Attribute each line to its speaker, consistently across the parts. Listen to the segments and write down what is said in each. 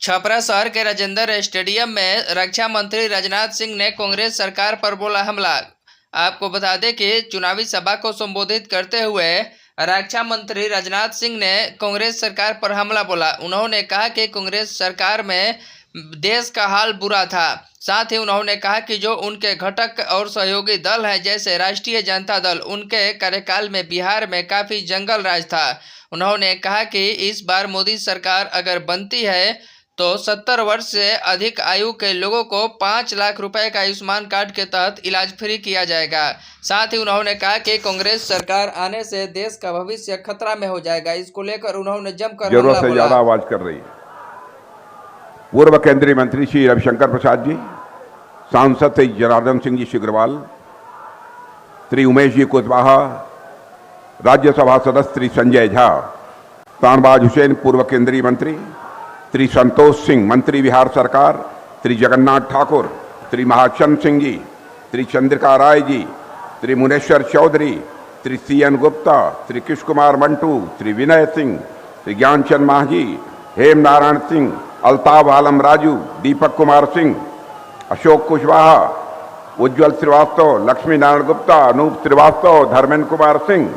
Speaker 1: छपरा शहर के राजेंद्र स्टेडियम में रक्षा मंत्री राजनाथ सिंह ने कांग्रेस सरकार पर बोला हमला। आपको बता दें कि चुनावी सभा को संबोधित करते हुए रक्षा मंत्री राजनाथ सिंह ने कांग्रेस सरकार पर हमला बोला। उन्होंने कहा कि कांग्रेस सरकार में देश का हाल बुरा था। साथ ही उन्होंने कहा कि जो उनके घटक और सहयोगी दल हैं जैसे राष्ट्रीय जनता दल, उनके कार्यकाल में बिहार में काफी जंगल राज था। उन्होंने कहा कि इस बार मोदी सरकार अगर बनती है तो 70 वर्ष से अधिक आयु के लोगों को 5 लाख रुपए का आयुष्मान कार्ड के तहत इलाज फ्री किया जाएगा। साथ ही उन्होंने कहा कि कांग्रेस सरकार आने से देश का भविष्य खतरा में हो जाएगा। इसको लेकर उन्होंने जमकर
Speaker 2: जरूरत से ज्यादा आवाज कर रही है। पूर्व केंद्रीय मंत्री श्री रविशंकर प्रसाद जी, सांसद श्री जनार्दन सिंह जी सिग्रीवाल, श्री उमेश जी कुशवाहा, राज्यसभा सदस्य श्री संजय झा, शाहनवाज हुसैन पूर्व केंद्रीय मंत्री, श्री संतोष सिंह मंत्री बिहार सरकार, श्री जगन्नाथ ठाकुर, श्री महाचंद सिंह जी, श्री चंद्रिका राय जी, श्री मुनेश्वर चौधरी, श्री CN गुप्ता, श्री कृष्ण कुमार मंटू, श्री विनय सिंह, श्री ज्ञानचंद मांझी, हेम नारायण सिंह, अल्ताफ आलम राजू, दीपक कुमार सिंह, अशोक कुशवाहा, उज्ज्वल श्रीवास्तव, लक्ष्मी नारायण गुप्ता, अनूप श्रीवास्तव, धर्मेंद्र कुमार सिंह,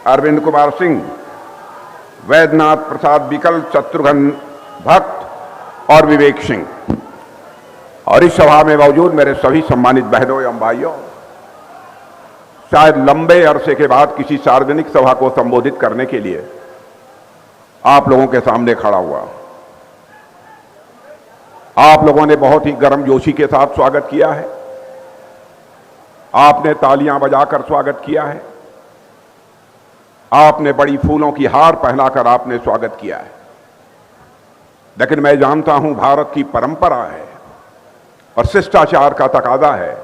Speaker 2: अरविंद कुमार सिंह, वैद्यनाथ प्रसाद विकल, शत्रुघ्न भक्त और विवेक सिंह। और इस सभा में मौजूद मेरे सभी सम्मानित बहनों एवं भाइयों, शायद लंबे अरसे के बाद किसी सार्वजनिक सभा को संबोधित करने के लिए आप लोगों के सामने खड़ा हुआ। आप लोगों ने बहुत ही गर्मजोशी के साथ स्वागत किया है। आपने तालियां बजाकर स्वागत किया है। आपने बड़ी फूलों की हार पहनाकर आपने स्वागत किया है। लेकिन मैं जानता हूं भारत की परंपरा है और शिष्टाचार का तकाजा है,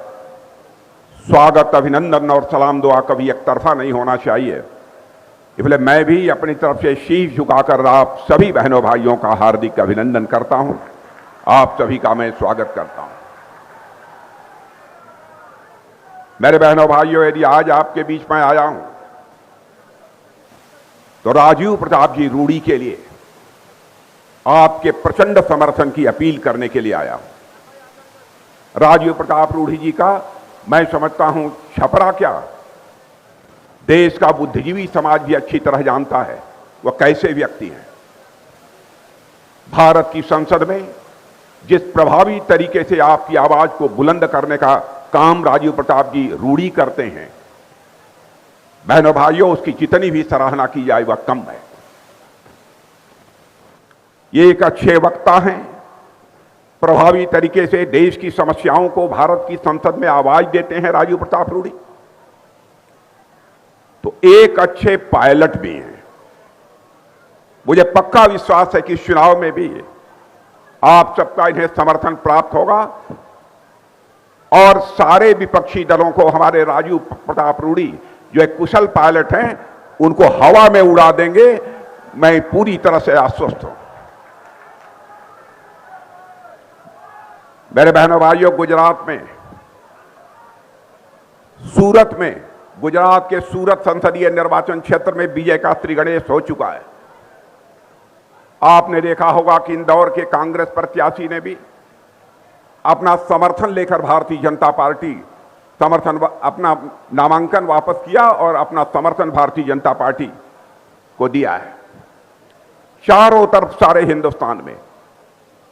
Speaker 2: स्वागत, अभिनंदन और सलाम दुआ कभी एक तरफा नहीं होना चाहिए। इसलिए मैं भी अपनी तरफ से शीश झुकाकर आप सभी बहनों भाइयों का हार्दिक अभिनंदन करता हूं। आप सभी का मैं स्वागत करता हूं। मेरे बहनों भाइयों, यदि आज आपके बीच में आया हूं तो राजीव प्रताप जी रूड़ी के लिए आपके प्रचंड समर्थन की अपील करने के लिए आया हूं। राजीव प्रताप रूड़ी जी का मैं समझता हूं छपरा क्या, देश का बुद्धिजीवी समाज भी अच्छी तरह जानता है वह कैसे व्यक्ति हैं। भारत की संसद में जिस प्रभावी तरीके से आपकी आवाज को बुलंद करने का काम राजीव प्रताप जी रूड़ी करते हैं, बहनों भाइयों, उसकी जितनी भी सराहना की जाए वह कम है। ये एक अच्छे वक्ता हैं, प्रभावी तरीके से देश की समस्याओं को भारत की संसद में आवाज देते हैं राजीव प्रताप रूड़ी। तो एक अच्छे पायलट भी हैं। मुझे पक्का विश्वास है कि इस चुनाव में भी आप सबका इन्हें समर्थन प्राप्त होगा और सारे विपक्षी दलों को हमारे राजीव प्रताप रूड़ी जो एक कुशल पायलट हैं उनको हवा में उड़ा देंगे। मैं पूरी तरह से आश्वस्त हूं। मेरे बहनों भाइयों, गुजरात में सूरत में गुजरात के सूरत संसदीय निर्वाचन क्षेत्र में विजय का त्रिगणेश हो चुका है। आपने देखा होगा कि इंदौर के कांग्रेस प्रत्याशी ने भी अपना समर्थन लेकर भारतीय जनता पार्टी अपना नामांकन वापस किया और अपना समर्थन भारतीय जनता पार्टी को दिया है। चारों तरफ सारे हिंदुस्तान में,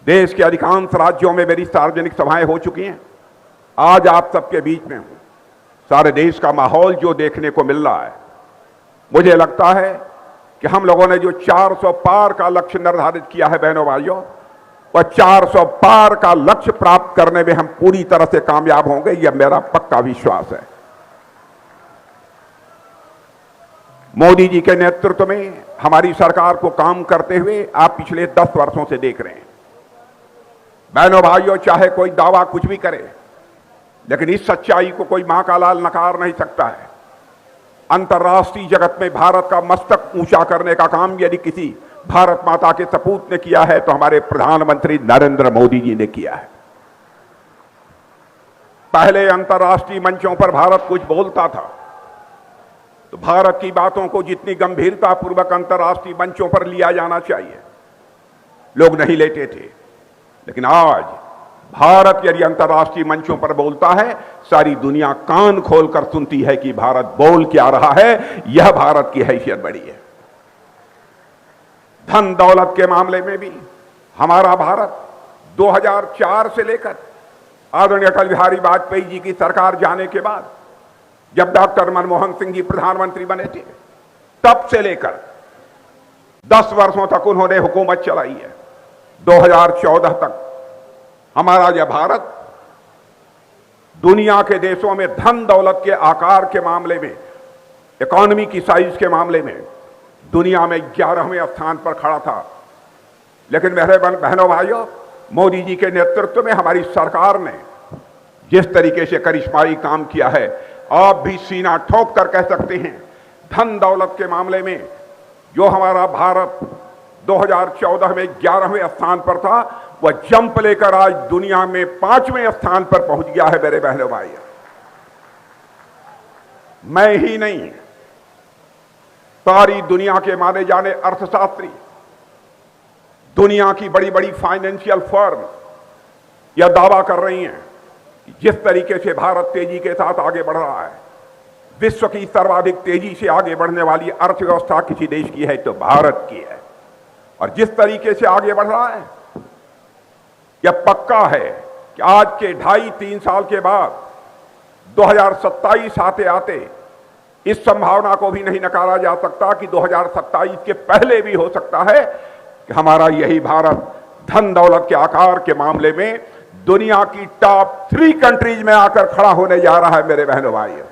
Speaker 2: देश के अधिकांश राज्यों में मेरी सार्वजनिक सभाएं हो चुकी हैं। आज आप सबके बीच में हूं। सारे देश का माहौल जो देखने को मिल रहा है, मुझे लगता है कि हम लोगों ने जो 400 पार का लक्ष्य निर्धारित किया है बहनों भाइयों, वह 400 पार का लक्ष्य प्राप्त करने में हम पूरी तरह से कामयाब होंगे, यह मेरा पक्का विश्वास है। मोदी जी के नेतृत्व में हमारी सरकार को काम करते हुए आप पिछले 10 वर्षों से देख रहे हैं। बहनों भाइयों, चाहे कोई दावा कुछ भी करे, लेकिन इस सच्चाई को कोई मां का लाल नकार नहीं सकता है। अंतर्राष्ट्रीय जगत में भारत का मस्तक ऊंचा करने का काम यदि किसी भारत माता के सपूत ने किया है तो हमारे प्रधानमंत्री नरेंद्र मोदी जी ने किया है। पहले अंतर्राष्ट्रीय मंचों पर भारत कुछ बोलता था तो भारत की बातों को जितनी गंभीरता पूर्वक अंतर्राष्ट्रीय मंचों पर लिया जाना चाहिए, लोग नहीं लेते थे। लेकिन आज भारत यदि अंतर्राष्ट्रीय मंचों पर बोलता है, सारी दुनिया कान खोलकर सुनती है कि भारत बोल क्या रहा है। यह भारत की हैसियत बड़ी है। धन दौलत के मामले में भी हमारा भारत 2004 से लेकर आदरणीय अटल बिहारी वाजपेयी जी की सरकार जाने के बाद, जब डॉक्टर मनमोहन सिंह जी प्रधानमंत्री बने थे, तब से लेकर 10 वर्षों तक उन्होंने हुकूमत चलाई है। 2014 तक हमारा यह भारत दुनिया के देशों में धन दौलत के आकार के मामले में, इकोनॉमी की साइज के मामले में दुनिया में 11वें स्थान पर खड़ा था। लेकिन मेरे बहनों भाइयों, मोदी जी के नेतृत्व में हमारी सरकार ने जिस तरीके से करिश्माई काम किया है, आप भी सीना ठोक कर कह सकते हैं, धन दौलत के मामले में जो हमारा भारत 2014 में 11वें स्थान पर था, वह जंप लेकर आज दुनिया में 5वें स्थान पर पहुंच गया है। मेरे बहनों भाई, मैं ही नहीं, सारी दुनिया के माने जाने अर्थशास्त्री, दुनिया की बड़ी बड़ी फाइनेंशियल फर्म यह दावा कर रही हैं कि जिस तरीके से भारत तेजी के साथ आगे बढ़ रहा है, विश्व की सर्वाधिक तेजी से आगे बढ़ने वाली अर्थव्यवस्था किसी देश की है तो भारत की है। और जिस तरीके से आगे बढ़ रहा है, यह पक्का है कि आज के 2.5-3 साल के बाद 2027 आते आते इस संभावना को भी नहीं नकारा जा सकता कि 2027 के पहले भी हो सकता है कि हमारा यही भारत धन दौलत के आकार के मामले में दुनिया की टॉप 3 कंट्रीज में आकर खड़ा होने जा रहा है। मेरे बहनों भाइयों,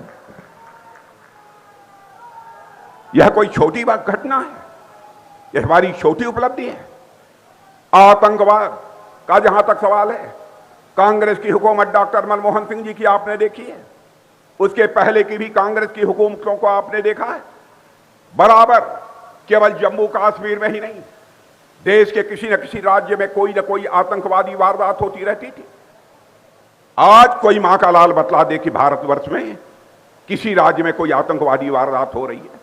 Speaker 2: यह कोई छोटी बात घटना है, यह हमारी छोटी उपलब्धि है। आतंकवाद का जहां तक सवाल है, कांग्रेस की हुकूमत डॉक्टर मनमोहन सिंह जी की आपने देखी है, उसके पहले की भी कांग्रेस की हुकूमतों को आपने देखा है। बराबर केवल जम्मू कश्मीर में ही नहीं, देश के किसी न किसी राज्य में कोई न कोई आतंकवादी वारदात होती रहती थी। आज कोई मां का लाल बतला दे कि भारतवर्ष में किसी राज्य में कोई आतंकवादी वारदात हो रही है।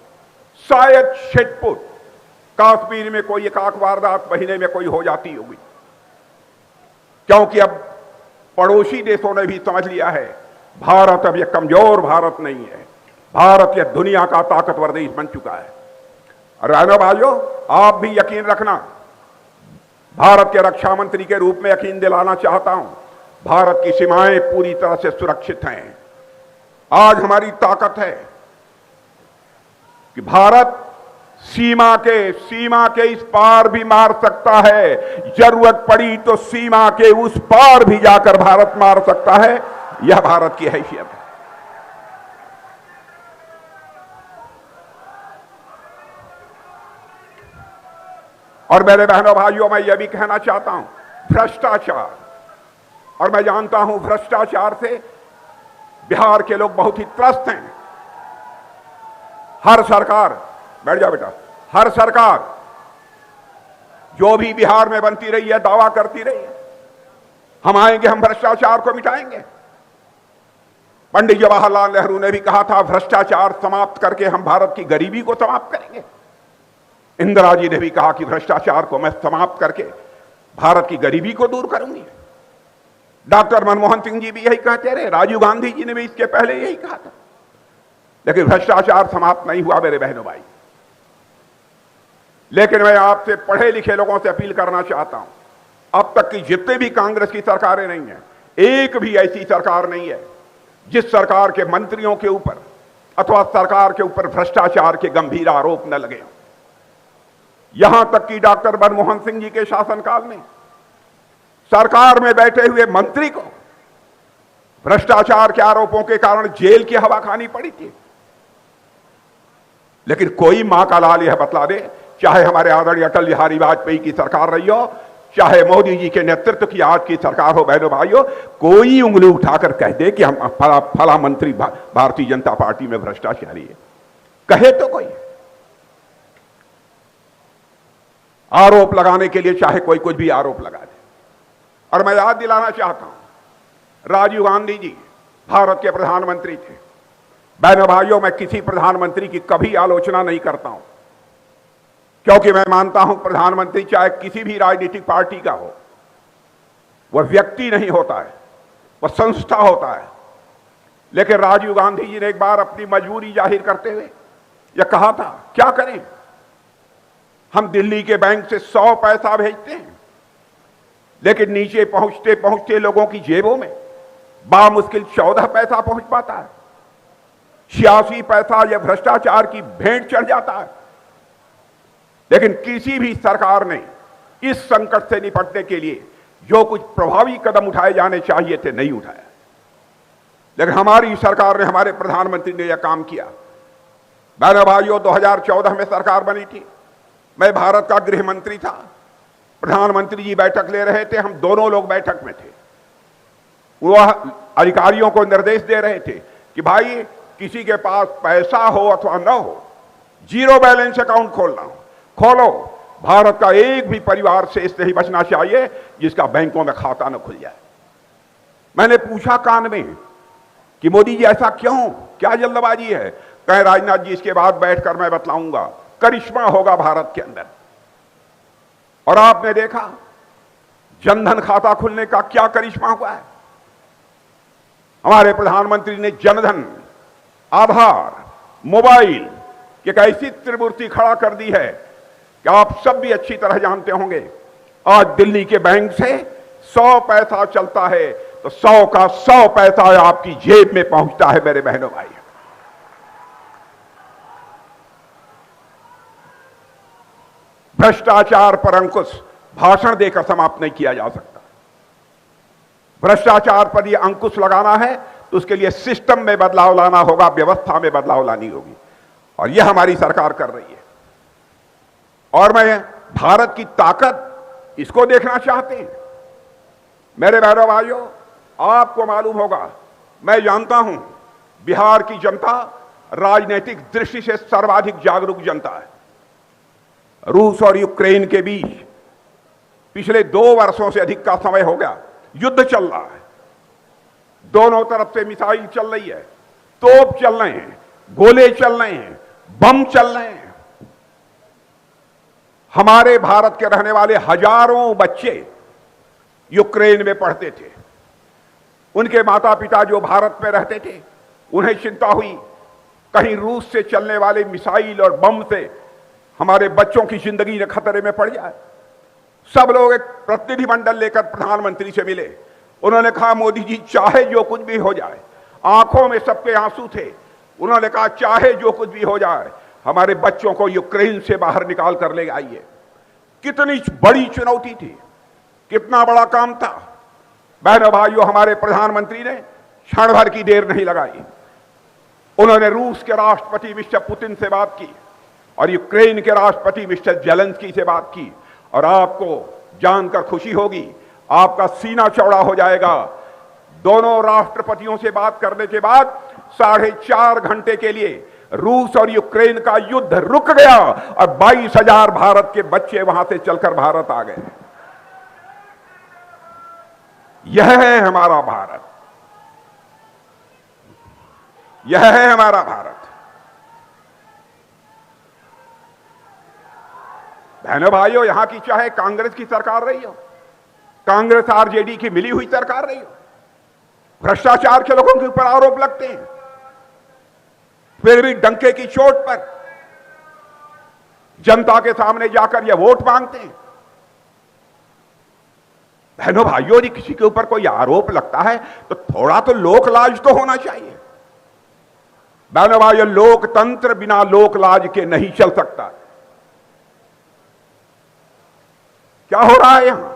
Speaker 2: शायद छिटपुट कश्मीर में कोई एकाक वारदात महीने में कोई हो जाती होगी, क्योंकि अब पड़ोसी देशों ने भी समझ लिया है भारत अब यह कमजोर भारत नहीं है, भारत यह दुनिया का ताकतवर देश बन चुका है। और बहनों भाइयों, आप भी यकीन रखना, भारत के रक्षा मंत्री के रूप में यकीन दिलाना चाहता हूं, भारत की सीमाएं पूरी तरह से सुरक्षित हैं। आज हमारी ताकत है कि भारत सीमा के इस पार भी मार सकता है, जरूरत पड़ी तो सीमा के उस पार भी जाकर भारत मार सकता है। यह भारत की हैसियत है। और मेरे बहनों भाइयों, मैं यह भी कहना चाहता हूं, भ्रष्टाचार, और मैं जानता हूं भ्रष्टाचार से बिहार के लोग बहुत ही त्रस्त हैं। हर सरकार, बैठ जा बेटा, हर सरकार जो भी बिहार में बनती रही है दावा करती रही है, हम आएंगे, हम भ्रष्टाचार को मिटाएंगे। पंडित जवाहरलाल नेहरू ने भी कहा था भ्रष्टाचार समाप्त करके हम भारत की गरीबी को समाप्त करेंगे। इंदिरा जी ने भी कहा कि भ्रष्टाचार को मैं समाप्त करके भारत की गरीबी को दूर करूंगी। डॉक्टर मनमोहन सिंह जी भी यही कहते रहे, राजीव गांधी जी ने भी इसके पहले यही कहा था। लेकिन भ्रष्टाचार समाप्त नहीं हुआ मेरे बहनों भाई। लेकिन मैं आपसे पढ़े लिखे लोगों से अपील करना चाहता हूं, अब तक की जितने भी कांग्रेस की सरकारें नहीं है, एक भी ऐसी सरकार नहीं है जिस सरकार के मंत्रियों के ऊपर अथवा सरकार के ऊपर भ्रष्टाचार के गंभीर आरोप न लगे। यहां तक कि डॉक्टर मनमोहन सिंह जी के शासनकाल में सरकार में बैठे हुए मंत्री को भ्रष्टाचार के आरोपों के कारण जेल की हवा खानी पड़ी थी। लेकिन कोई मां का लाल यह बतला दे, चाहे हमारे आदरणीय अटल बिहारी वाजपेयी की सरकार रही हो, चाहे मोदी जी के नेतृत्व की आज की सरकार हो, बहनों भाइयों, कोई उंगली उठाकर कह दे कि हम फला मंत्री भारतीय जनता पार्टी में भ्रष्टाचारी है, कहे तो कोई। आरोप लगाने के लिए चाहे कोई कुछ भी आरोप लगा दे। और मैं याद दिलाना चाहता हूं, राजीव गांधी जी भारत के प्रधानमंत्री थे। बहनों भाइयों, मैं किसी प्रधानमंत्री की कभी आलोचना नहीं करता हूं, क्योंकि मैं मानता हूं प्रधानमंत्री चाहे किसी भी राजनीतिक पार्टी का हो, वह व्यक्ति नहीं होता है, वह संस्था होता है। लेकिन राजीव गांधी जी ने एक बार अपनी मजबूरी जाहिर करते हुए यह कहा था, क्या करें, हम दिल्ली के बैंक से 100 पैसा भेजते हैं, लेकिन नीचे पहुंचते पहुंचते लोगों की जेबों में बामुश्किल 14 पैसा पहुंच पाता है। 86 पैसा यह भ्रष्टाचार की भेंट चढ़ जाता है। लेकिन किसी भी सरकार ने इस संकट से निपटने के लिए जो कुछ प्रभावी कदम उठाए जाने चाहिए थे, नहीं उठाया। लेकिन हमारी सरकार ने, हमारे प्रधानमंत्री ने यह काम किया। बहनों भाइयों, 2014 में सरकार बनी थी, मैं भारत का गृह मंत्री था, प्रधानमंत्री जी बैठक ले रहे थे, हम दोनों लोग बैठक में थे। वह अधिकारियों को निर्देश दे रहे थे कि भाई किसी के पास पैसा हो अथवा न हो, जीरो बैलेंस अकाउंट खोलो। भारत का एक भी परिवार से इस नहीं बचना चाहिए जिसका बैंकों में खाता न खुल जाए। मैंने पूछा कान में कि मोदी जी ऐसा क्यों, क्या जल्दबाजी है? कहे राजनाथ जी इसके बाद बैठकर मैं बतलाऊंगा, करिश्मा होगा भारत के अंदर। और आपने देखा जनधन खाता खुलने का क्या करिश्मा हुआ है। हमारे प्रधानमंत्री ने जनधन, आधार, मोबाइल की एक ऐसी त्रिमूर्ति खड़ा कर दी है कि आप सब भी अच्छी तरह जानते होंगे। आज दिल्ली के बैंक से 100 पैसा चलता है तो 100 का 100 पैसा आपकी जेब में पहुंचता है मेरे बहनों भाई। भ्रष्टाचार पर अंकुश भाषण देकर समाप्त नहीं किया जा सकता। भ्रष्टाचार पर यह अंकुश लगाना है तो उसके लिए सिस्टम में बदलाव लाना होगा, व्यवस्था में बदलाव लानी होगी, और यह हमारी सरकार कर रही है। और मैं भारत की ताकत इसको देखना चाहते हैं मेरे बहनों भाइयों। आपको मालूम होगा, मैं जानता हूं बिहार की जनता राजनीतिक दृष्टि से सर्वाधिक जागरूक जनता है। रूस और यूक्रेन के बीच पिछले 2 वर्षों से अधिक का समय हो गया, युद्ध चल रहा है। दोनों तरफ से मिसाइल चल रही है, तोप चल रहे हैं, गोले चल रहे हैं, बम चल रहे हैं। हमारे भारत के रहने वाले हजारों बच्चे यूक्रेन में पढ़ते थे। उनके माता पिता जो भारत में रहते थे, उन्हें चिंता हुई कहीं रूस से चलने वाले मिसाइल और बम से हमारे बच्चों की जिंदगी न खतरे में पड़ जाए। सब लोग एक प्रतिनिधिमंडल लेकर प्रधानमंत्री से मिले। उन्होंने कहा, मोदी जी चाहे जो कुछ भी हो जाए, आंखों में सबके आंसू थे। उन्होंने कहा चाहे जो कुछ भी हो जाए, हमारे बच्चों को यूक्रेन से बाहर निकाल कर ले आइए। कितनी बड़ी चुनौती थी, कितना बड़ा काम था। बहनों भाइयों, हमारे प्रधानमंत्री ने क्षण भर की देर नहीं लगाई। उन्होंने रूस के राष्ट्रपति मिस्टर पुतिन से बात की और यूक्रेन के राष्ट्रपति मिस्टर जेलेंस्की से बात की। और आपको जानकर खुशी होगी, आपका सीना चौड़ा हो जाएगा। दोनों राष्ट्रपतियों से बात करने के बाद 4.5 घंटे के लिए रूस और यूक्रेन का युद्ध रुक गया और 22,000 भारत के बच्चे वहां से चलकर भारत आ गए। यह है हमारा भारत, यह है हमारा भारत। बहनों भाइयों, यहां की चाहे कांग्रेस की सरकार रही हो, कांग्रेस आरजेडी की मिली हुई सरकार रही हो, भ्रष्टाचार के लोगों के ऊपर आरोप लगते हैं, फिर भी डंके की चोट पर जनता के सामने जाकर यह वोट मांगते हैं। बहनों भाइयों, यदि किसी के ऊपर कोई आरोप लगता है तो थोड़ा तो लोक लाज तो होना चाहिए। बहनों भाइयों, लोकतंत्र बिना लोक लाज के नहीं चल सकता। क्या हो रहा है यहां?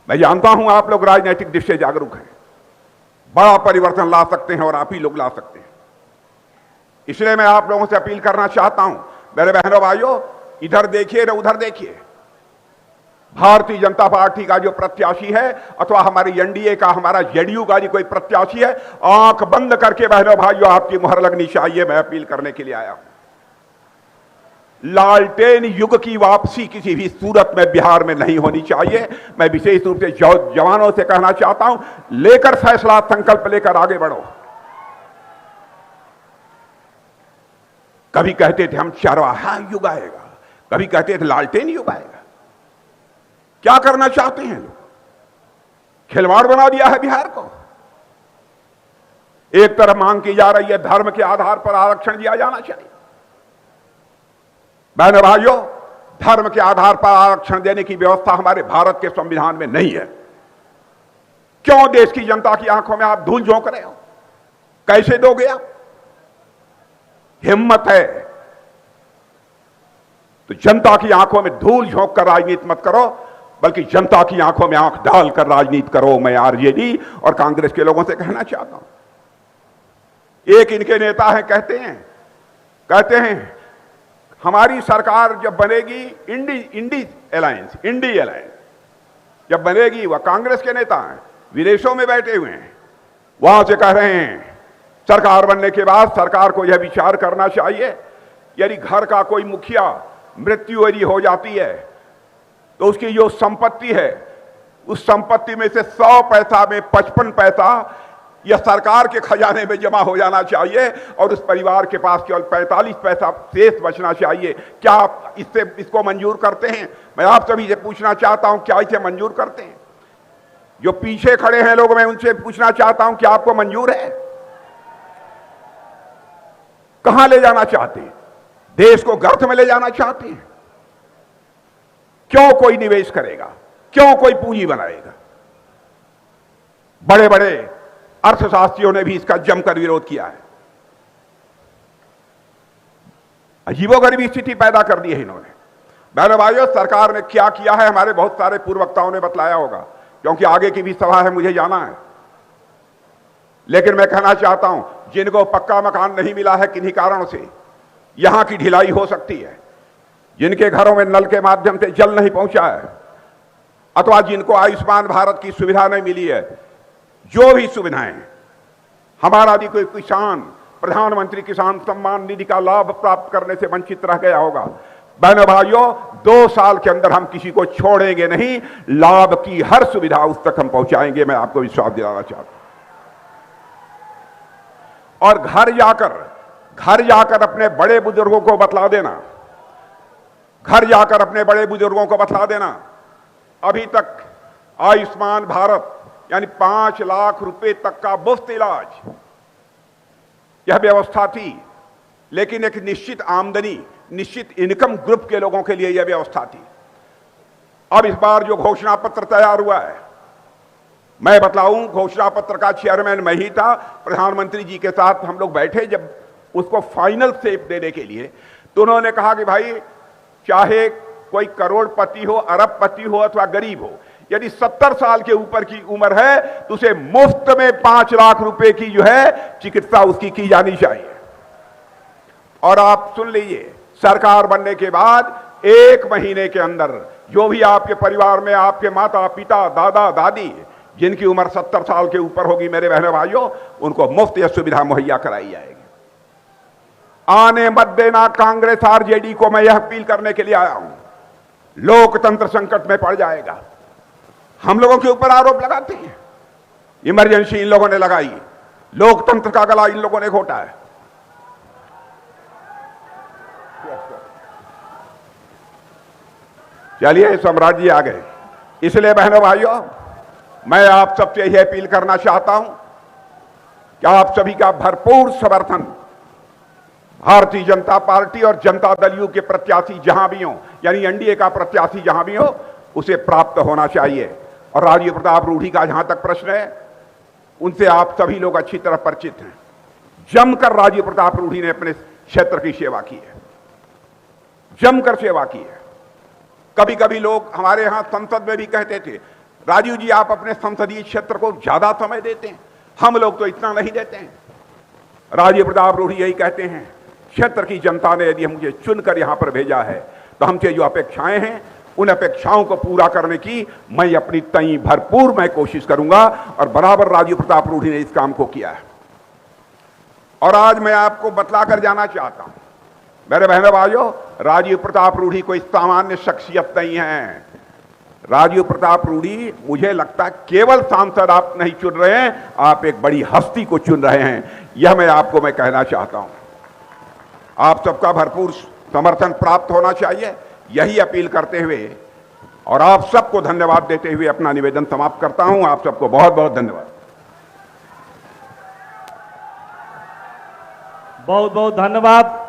Speaker 2: मैं जानता हूं आप लोग राजनीतिक दृष्टि से जागरूक हैं, बड़ा परिवर्तन ला सकते हैं और आप ही लोग ला सकते हैं। इसलिए मैं आप लोगों से अपील करना चाहता हूं, मेरे बहनों भाइयों, इधर देखिए न उधर देखिए। भारतीय जनता पार्टी का जो प्रत्याशी है अथवा हमारी एनडीए का, हमारा जेडीयू का कोई प्रत्याशी है, आंख बंद करके बहनों भाइयों आपकी मुहर लगनी चाहिए। मैं अपील करने के लिए आया हूं। लालटेन युग की वापसी किसी भी सूरत में बिहार में नहीं होनी चाहिए। मैं विशेष रूप से जवानों से कहना चाहता हूं, लेकर फैसला, संकल्प लेकर आगे बढ़ो। कभी कहते थे हम चरवाहा युग आएगा, कभी कहते थे लालटेन युग आएगा। क्या करना चाहते हैं लोग? खिलवाड़ बना दिया है बिहार को। एक तरफ मांग की जा रही है धर्म के आधार पर आरक्षण दिया जाना चाहिए। बहनों भाइयों, धर्म के आधार पर आरक्षण देने की व्यवस्था हमारे भारत के संविधान में नहीं है। क्यों देश की जनता की आंखों में आप धूल झोंक रहे हो? कैसे दोगे आप? हिम्मत है तो जनता की आंखों में धूल झोंक कर राजनीति मत करो, बल्कि जनता की आंखों में आंख डालकर राजनीति करो। मैं आरजेडी और कांग्रेस के लोगों से कहना चाहता हूं। एक इनके नेता है, कहते हैं हमारी सरकार जब बनेगी, इंडी अलायंस जब बनेगी, वह कांग्रेस के नेता हैं, विदेशों में बैठे हुए हैं, वहां से कह रहे हैं सरकार बनने के बाद सरकार को यह विचार करना चाहिए, यदि घर का कोई मुखिया मृत्यु यदि हो जाती है तो उसकी जो संपत्ति है, उस संपत्ति में से 100 पैसा में 55 पैसा यह सरकार के खजाने में जमा हो जाना चाहिए और उस परिवार के पास केवल 45 पैसा शेष बचना चाहिए। क्या आप इसको मंजूर करते हैं? मैं आप सभी से पूछना चाहता हूं, क्या इसे मंजूर करते हैं? जो पीछे खड़े हैं लोग, मैं उनसे पूछना चाहता हूं, क्या आपको मंजूर है? कहां ले जाना चाहते हैं? देश को गर्त में ले जाना चाहते हैं? क्यों कोई निवेश करेगा? क्यों कोई पूंजी बनाएगा? बड़े बड़े अर्थशास्त्रियों ने भी इसका जमकर विरोध किया है। अजीबोगरीब स्थिति पैदा कर दी है इन्होंने। बहनों भाइयों, सरकार ने क्या किया है हमारे बहुत सारे पूर्व वक्ताओं ने बतलाया होगा, क्योंकि आगे की भी सभा है, मुझे जाना है। लेकिन मैं कहना चाहता हूं, जिनको पक्का मकान नहीं मिला है किन्हीं कारणों से, यहां की ढिलाई हो सकती है। जिनके घरों में नल के माध्यम से जल नहीं पहुंचा है, अथवा जिनको आयुष्मान भारत की सुविधा नहीं मिली है, जो भी सुविधाएं, हमारा भी कोई किसान प्रधानमंत्री किसान सम्मान निधि का लाभ प्राप्त करने से वंचित रह गया होगा, बहनों भाइयों, 2 साल के अंदर हम किसी को छोड़ेंगे नहीं। लाभ की हर सुविधा उस तक हम पहुंचाएंगे, मैं आपको विश्वास दिलाना चाहता हूं। और घर जाकर अपने बड़े बुजुर्गों को बतला देना, अभी तक आयुष्मान भारत यानी 5 लाख रुपए तक का मुफ्त इलाज, यह व्यवस्था थी। लेकिन एक निश्चित आमदनी, निश्चित इनकम ग्रुप के लोगों के लिए यह व्यवस्था थी। अब इस बार जो घोषणा पत्र तैयार हुआ है, मैं बतलाऊं, घोषणा पत्र का चेयरमैन मैं ही था। प्रधानमंत्री जी के साथ हम लोग बैठे जब उसको फाइनल शेप देने के लिए, तो उन्होंने कहा कि भाई, चाहे कोई करोड़पति हो, अरबपति हो अथवा गरीब हो, यदि 70 साल के ऊपर की उम्र है तो उसे मुफ्त में 5 लाख रुपए की जो है चिकित्सा उसकी की जानी चाहिए। और आप सुन लीजिए, सरकार बनने के बाद 1 महीने के अंदर जो भी आपके परिवार में आपके माता पिता दादा दादी जिनकी उम्र 70 साल के ऊपर होगी, मेरे बहनों भाइयों, उनको मुफ्त यह सुविधा मुहैया कराई जाएगी। आने मत देना कांग्रेस आरजेडी को, मैं यह अपील करने के लिए आया हूं। लोकतंत्र संकट में पड़ जाएगा। हम लोगों के ऊपर आरोप लगाते हैं, इमरजेंसी इन लोगों ने लगाई, लोकतंत्र का गला इन लोगों ने घोटा है। चलिए, साम्राज्य आ गए। इसलिए बहनों भाइयों, मैं आप सबसे यह अपील करना चाहता हूं कि आप सभी का भरपूर समर्थन भारतीय जनता पार्टी और जनता दल यू के प्रत्याशी जहां भी हो, यानी एनडीए का प्रत्याशी जहां भी हो, उसे प्राप्त होना चाहिए। और राजीव प्रताप रूढ़ी का जहां तक प्रश्न है, उनसे आप सभी लोग अच्छी तरह परिचित हैं। जमकर राजीव प्रताप रूढ़ी ने अपने क्षेत्र की सेवा की है, जमकर सेवा की है। कभी कभी लोग हमारे यहां संसद में भी कहते थे, राजीव जी आप अपने संसदीय क्षेत्र को ज्यादा समय देते हैं, हम लोग तो इतना नहीं देते हैं। राजीव प्रताप रूढ़ी यही कहते हैं, क्षेत्र की जनता ने यदि मुझे चुनकर यहां पर भेजा है तो हमसे जो अपेक्षाएं हैं, उन अपेक्षाओं को पूरा करने की मैं अपनी तई भरपूर मैं कोशिश करूंगा। और बराबर राजीव प्रताप रूढ़ी ने इस काम को किया है। और आज मैं आपको बतला कर जाना चाहता हूं, मेरे बहनों भाइयों, राजीव प्रताप रूढ़ी कोई सामान्य शख्सियत नहीं है। राजीव प्रताप रूढ़ी, मुझे लगता है केवल सांसद आप नहीं चुन रहे हैं, आप एक बड़ी हस्ती को चुन रहे हैं। यह मैं कहना चाहता हूं। आप सबका भरपूर समर्थन प्राप्त होना चाहिए। यही अपील करते हुए और आप सबको धन्यवाद देते हुए अपना निवेदन समाप्त करता हूं। आप सबको बहुत बहुत धन्यवाद।
Speaker 3: बहुत बहुत धन्यवाद।